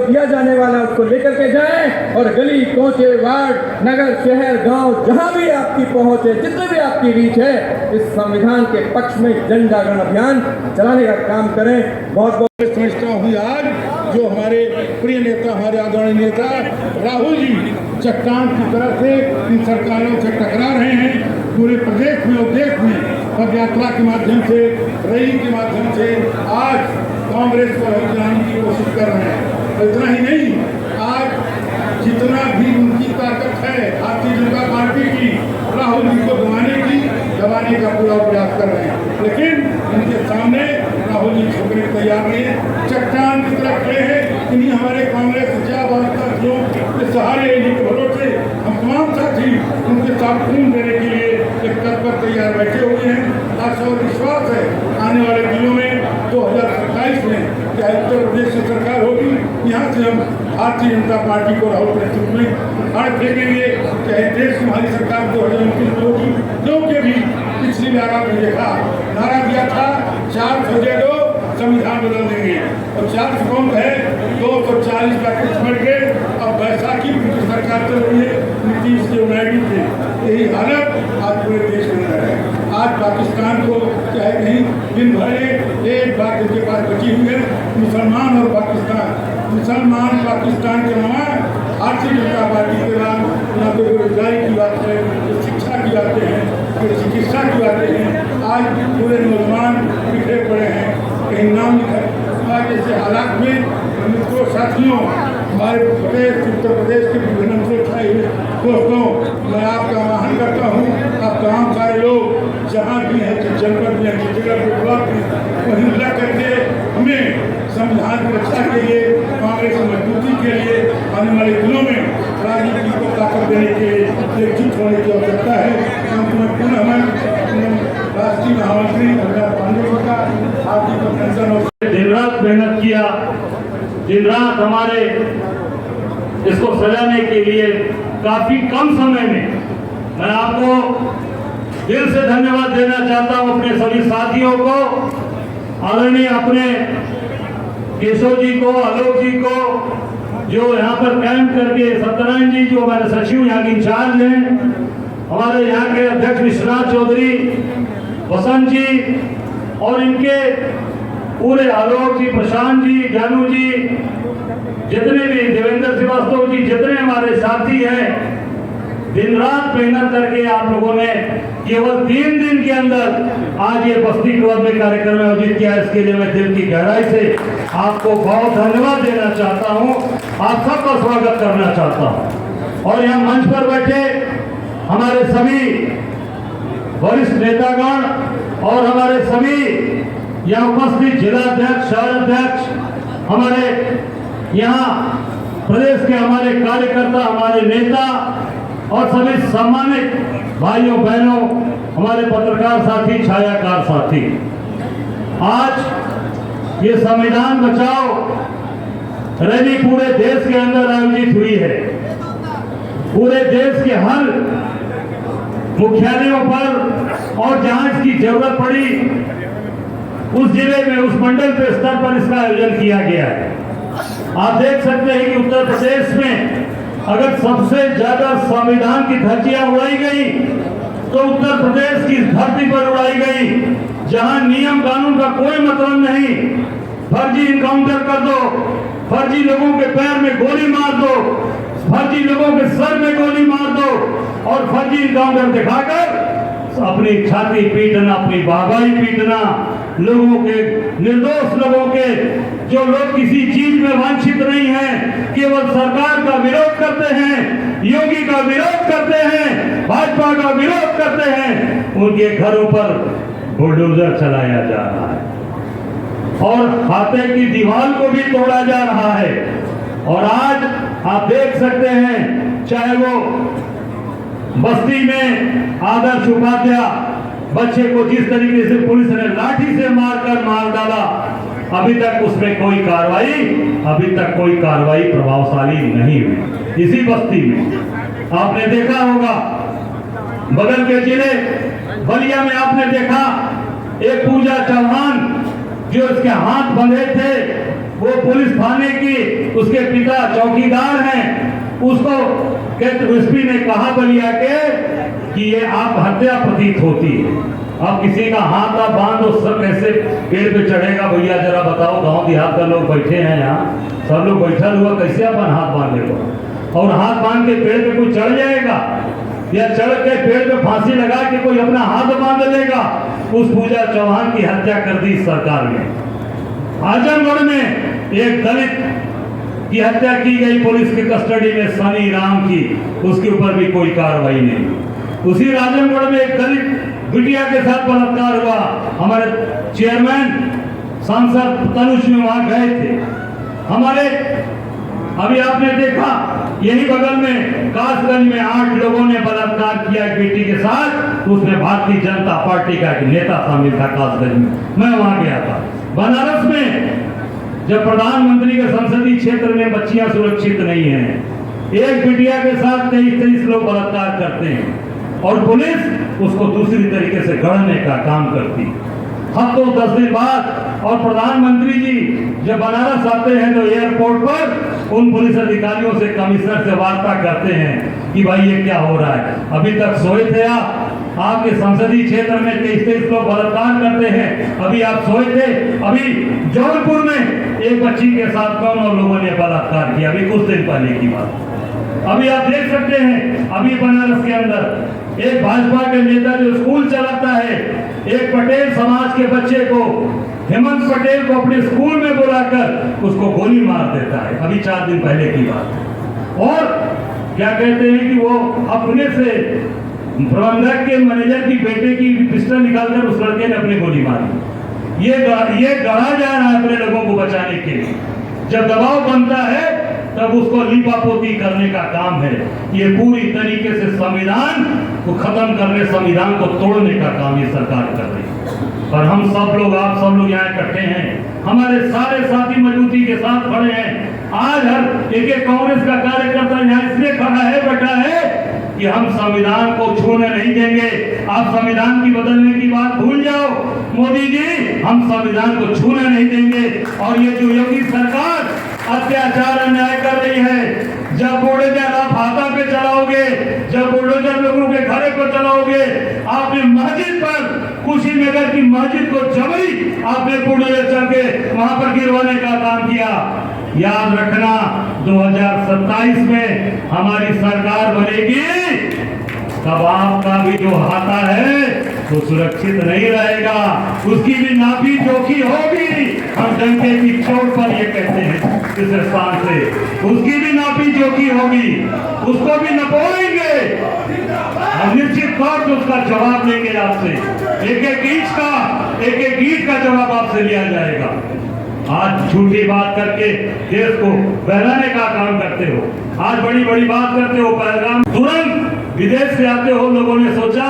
दिया जाने वाला उसको लेकर के जाएं और गली कोचे वार्ड नगर शहर गांव जहां भी आपकी पहुंच है, जितने भी आपकी रीच है, इस संविधान के पक्ष में जन जागरण अभियान चलाने का काम करें। बहुत बहुत समझता हूँ आज जो हमारे प्रिय नेता, हमारे आदरणीय नेता राहुल जी चट्टान की तरह से इन सरकारों से टकरा रहे हैं। पूरे प्रदेश में और देश में पद यात्रा के माध्यम से, रैली के माध्यम से आज कांग्रेस को हटाने की कोशिश कर रहे हैं। इतना ही नहीं, आज जितना भी उनकी ताकत है भारतीय जनता पार्टी की, राहुल जी को दबाने का पूरा प्रयास कर रहे हैं, लेकिन उनके सामने राहुल जी झुकने तैयार नहीं है। चट्टान की तरफ खड़े हैं। इन्हीं हमारे कांग्रेस साथियों के सहारे, इन्हीं के भरोसे हम तमाम साथी उनके साथ खून देने के लिए एक तत्पर तैयार बैठे हुए हैं। आशा और विश्वास है आने वाले दिनों में 2027 में चाहे उत्तर प्रदेश की सरकार होगी, यहाँ से हम भारतीय जनता पार्टी को राहुल के नेतृत्व में उखाड़ फेंकेंगे। चाहे देश की हमारी सरकार 2029 में होगी, क्योंकि भी पिछली बार आपने देखा नारा दिया था 400 दे दो संविधान बदल देंगे, और 400 कौन है 240 पैकेज बढ़ गए। अब बैसाखी की सरकार चल रही है नीतीश देव नायडू से, यही हालत आज पूरे देश में है। आज पाकिस्तान को चाहे कहीं दिन भर एक बात इनके पास बची हुई है, मुसलमान और पाकिस्तान। मुसलमान पाकिस्तान के अलावा भारतीय जनता पार्टी के बाद यहाँ पे बेरोजगारी की बात है, शिक्षा की बातें हैं, चिकित्सा की बातें हैं। आज पूरे नौजवान बिखरे पड़े हैं, कहीं नाम लिखा। आज ऐसे हालात में मित्रों, साथियों, हमारे प्रदेश उत्तर प्रदेश के विभिन्न अंचल छाए हुए दोस्तों, मैं आपका आह्वान करता हूँ, आप तमाम सारे लोग जहाँ भी हैं, जनपद में, जगह पे, ब्लॉक में, वहीं लग करके हमें संविधान की रक्षा के लिए, कांग्रेस की मजबूती के लिए, आने वाले दिनों में राजनीति को ताकत देने के लिए एकजुट होने की आवश्यकता है। मैं पुनः राष्ट्रीय महामंत्री अभिलाष पांडे जी का हार्दिक अभिनंदन और दिन रात मेहनत किया, दिन रात हमारे इसको सजाने के लिए काफी कम समय में मैं आपको दिल से धन्यवाद देना चाहता हूं, अपने सभी साथियों को, आदरणीय अपने केशव जी को, आलोक जी को, जो यहाँ पर कैंप करके, सत्यनारायण जी जो हमारे सचिव यहाँ के इंचार्ज हैं, हमारे यहाँ के अध्यक्ष विश्वनाथ चौधरी, वसंत जी और इनके पूरे आलोक जी, प्रशांत जी, ज्ञानू जी, जितने भी देवेंद्र श्रीवास्तव जी, जितने हमारे साथी हैं, दिन रात मेहनत करके आप लोगों ने केवल 3 दिन के अंदर आज ये बस्ती क्लब में कार्यक्रम आयोजित किया। इसके लिए मैं दिल की गहराई से आपको बहुत धन्यवाद देना चाहता हूँ, आप सबका स्वागत करना चाहता हूँ। और यहाँ मंच पर बैठे हमारे सभी वरिष्ठ नेतागण और हमारे सभी यहाँ उपस्थित जिलाध्यक्ष, शहर अध्यक्ष, हमारे यहाँ प्रदेश के हमारे कार्यकर्ता, हमारे नेता और सभी सम्मानित भाइयों बहनों, हमारे पत्रकार साथी, छायाकार साथी, आज ये संविधान बचाओ रैली पूरे देश के अंदर आयोजित हुई है। पूरे देश के हर मुख्यालयों पर और जहां इसकी जरूरत पड़ी उस जिले में, उस मंडल के स्तर पर इसका आयोजन किया गया है। आप देख सकते हैं कि उत्तर प्रदेश में अगर सबसे ज्यादा संविधान की धज्जियां उड़ाई गई तो उत्तर प्रदेश की धरती पर उड़ाई गई, जहां नियम कानून का कोई मतलब नहीं। फर्जी इनकाउंटर कर दो, फर्जी लोगों के पैर में गोली मार दो, फर्जी लोगों के सर में गोली मार दो और फर्जी इनकाउंटर दिखाकर अपनी छाती पीटना, अपनी बाबाई पीटना, लोगों के, निर्दोष लोगों के, जो लोग किसी चीज में वांछित नहीं हैं, केवल सरकार का विरोध करते हैं, योगी का विरोध करते हैं, भाजपा का विरोध करते हैं, उनके घरों पर बुलडोजर चलाया जा रहा है और खाते की दीवार को भी तोड़ा जा रहा है। और आज आप देख सकते हैं, चाहे वो बस्ती में आदर्श उपाध्याय बच्चे को जिस तरीके से पुलिस ने लाठी से मारकर मार डाला, अभी तक उसमें कोई कार्रवाई प्रभावशाली नहीं हुई। इसी बस्ती में आपने देखा होगा, बगल के जिले बलिया में आपने देखा एक पूजा चौहान जो इसके हाथ बंधे थे, वो पुलिस थाने की उसके पिता चौकीदार हैं, उसको एसपी ने कहा बलिया के कि ये आप हत्या प्रतीत होती है। अब किसी का हाथ आप बांधो, सब कैसे पेड़ पे चढ़ेगा भैया, जरा बताओ। गांव देहात का लोग बैठे हैं यहाँ, सब लोग बैठा हुआ, कैसे अपन हाथ बांधेगा? और हाथ बांध के पेड़ पे कोई चढ़ जाएगा या चढ़ के पेड़ पे फांसी लगा के कोई अपना हाथ बांध लेगा? उस पूजा चौहान की हत्या कर दी सरकार ने। आजमगढ़ में एक दलित की हत्या की गई पुलिस की कस्टडी में, सनी राम की, उसके ऊपर भी कोई कार्रवाई नहीं। उसी आजमगढ़ में एक दलित बिटिया के साथ बलात्कार हुआ। हमारे चेयरमैन सांसद तनुज में वहां गए थे। हमारे अभी आपने देखा यही बगल में कासगंज में 8 लोगों ने बलात्कार किया एक बेटी के साथ, उसमें भारतीय जनता पार्टी का एक नेता शामिल था कासगंज में, मैं वहां गया था। बनारस में जब प्रधानमंत्री के संसदीय क्षेत्र में बच्चियां सुरक्षित नहीं हैं, एक बिटिया के साथ 23 लोग बलात्कार करते हैं और पुलिस उसको दूसरी तरीके से गढ़ने का काम करती। हफ्तों 10 दिन बाद और प्रधानमंत्री जी जब बनारस आते हैं तो एयरपोर्ट पर उन पुलिस अधिकारियों से, कमिश्नर से वार्ता करते हैं कि भाई ये क्या हो रहा है। अभी तक सोए थे आपके संसदीय क्षेत्र में 23 लोग बलात्कार करते हैं, अभी आप सोए थे। अभी जौनपुर में एक बच्ची के साथ कौन और लोगों ने बलात्कार किया, अभी कुछ दिन पहले की बात। अभी आप देख सकते हैं अभी बनारस के अंदर एक भाजपा के नेता जो स्कूल चलाता है, एक पटेल समाज के बच्चे को, हेमंत पटेल को अपने स्कूल में बुलाकर उसको गोली मार देता है, अभी 4 दिन पहले की बात। और क्या कहते हैं कि वो अपने से प्रबंधक के मैनेजर की बेटे की पिस्टल निकालकर उस लड़के ने अपनी गोली मारी। ये गढ़ा जा रहा है अपने लोगों को बचाने के लिए। जब दबाव बनता है तब उसको लीपापोती करने का काम है। ये पूरी तरीके से संविधान को खत्म करने, संविधान को तोड़ने का काम ये सरकार कर रही है। पर हम सब लोग, आप सब लोग यहाँ इकट्ठे हैं, हमारे सारे साथी मजबूती के साथ खड़े हैं। आज हर एक कांग्रेस का कार्यकर्ता यहाँ इसलिए खड़ा है, बैठा है कि हम संविधान को छूने नहीं देंगे। आप संविधान की बदलने की बात भूल जाओ मोदी जी, हम संविधान को छूने नहीं देंगे। और ये जो योगी सरकार अत्याचार अन्याय कर रही है, जब बुलडोजर आप हाथा पे चलाओगे, जब बुलडोजर लोगों के घरे को चलाओगे, आपने मस्जिद पर, कुशीनगर की मस्जिद को जबरी आपने बुलडोजर चल के वहां पर गिरवाने का काम किया। याद रखना 2027 में हमारी सरकार बनेगी, तब आपका भी जो हाथा है वो सुरक्षित नहीं रहेगा, उसकी भी नापी जोखी होगी। हम डंके की चोट पर ये कहते हैं इस स्थान से, उसकी भी नापी जोखी होगी, उसको भी नपोएंगे। हम निश्चित तौर पर उसका जवाब लेंगे आपसे, एक एक ईंट का जवाब आपसे लिया जाएगा। आज झूठी बात करके देश को बहलाने का काम करते हो, आज बड़ी बड़ी बात करते हो। पहलगाम तुरंत विदेश से आते हो, लोगों ने सोचा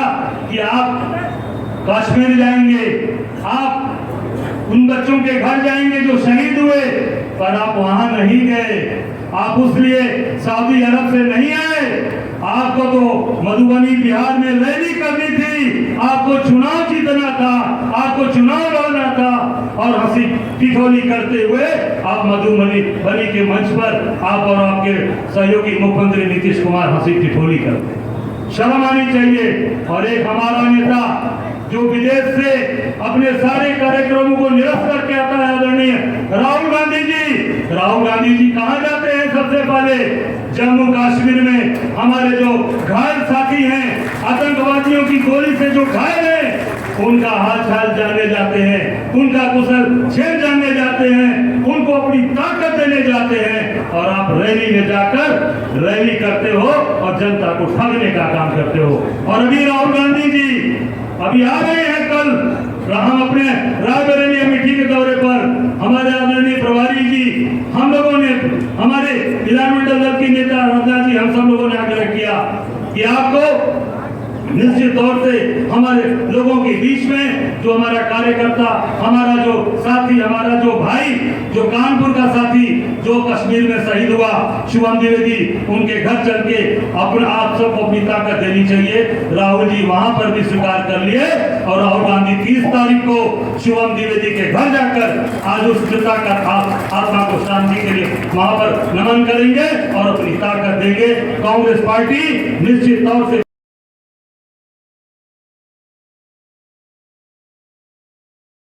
कि आप कश्मीर जाएंगे, आप उन बच्चों के घर जाएंगे जो शहीद हुए, पर आप वहां नहीं गए। आप उसलिए सऊदी अरब से नहीं आए, आपको तो मधुबनी बिहार में रैली करनी थी, आपको चुनाव जीतना था, आपको चुनाव लड़ना था। और हंसी ठिठोली करते हुए आप मधुबनी के मंच पर आप और आपके सहयोगी मुख्यमंत्री नीतीश कुमार हंसी ठिठोली करते, शर्म आनी चाहिए। और एक हमारा नेता जो विदेश से अपने सारे कार्यक्रमों को निरस्त करके आता है, आदरणीय राहुल गांधी जी। राहुल गांधी जी कहाँ जाते हैं? सबसे पहले जम्मू कश्मीर में हमारे जो घायल साथी हैं, आतंकवादियों की गोली से जो घायल हैं, उनका हाल चाल जानने जाते हैं, उनका कुशल क्षेम जानने जाते हैं, उनको अपनी ताकत देने जाते हैं। और आप रैली में जाकर रैली करते हो और जनता को ठगने का काम करते हो। और अभी राहुल गांधी जी अभी आ रहे हैं कल, हम अपने रायबरेली अमेठी के दौरे पर, हमारे आदरणीय प्रभारी जी, हम लोगों ने, हमारे विधानमंडल दल की नेता रत्ना जी, हम सब लोगों ने आग्रह किया कि आपको निश्चित तौर से हमारे लोगों के बीच में जो हमारा कार्यकर्ता, हमारा जो साथी, हमारा जो भाई, जो कानपुर का साथी जो कश्मीर में शहीद हुआ शुभम द्विवेदी, उनके घर चल के अपना आप सबको अपनी ताकत देनी चाहिए। राहुल जी वहां पर भी स्वीकार कर लिए और राहुल गांधी 30 तारीख को शुभम द्विवेदी के घर जाकर आज उस पिता का आत्मा को शांति के लिए वहां पर नमन करेंगे और अपनी ताकत देंगे। कांग्रेस पार्टी निश्चित तौर से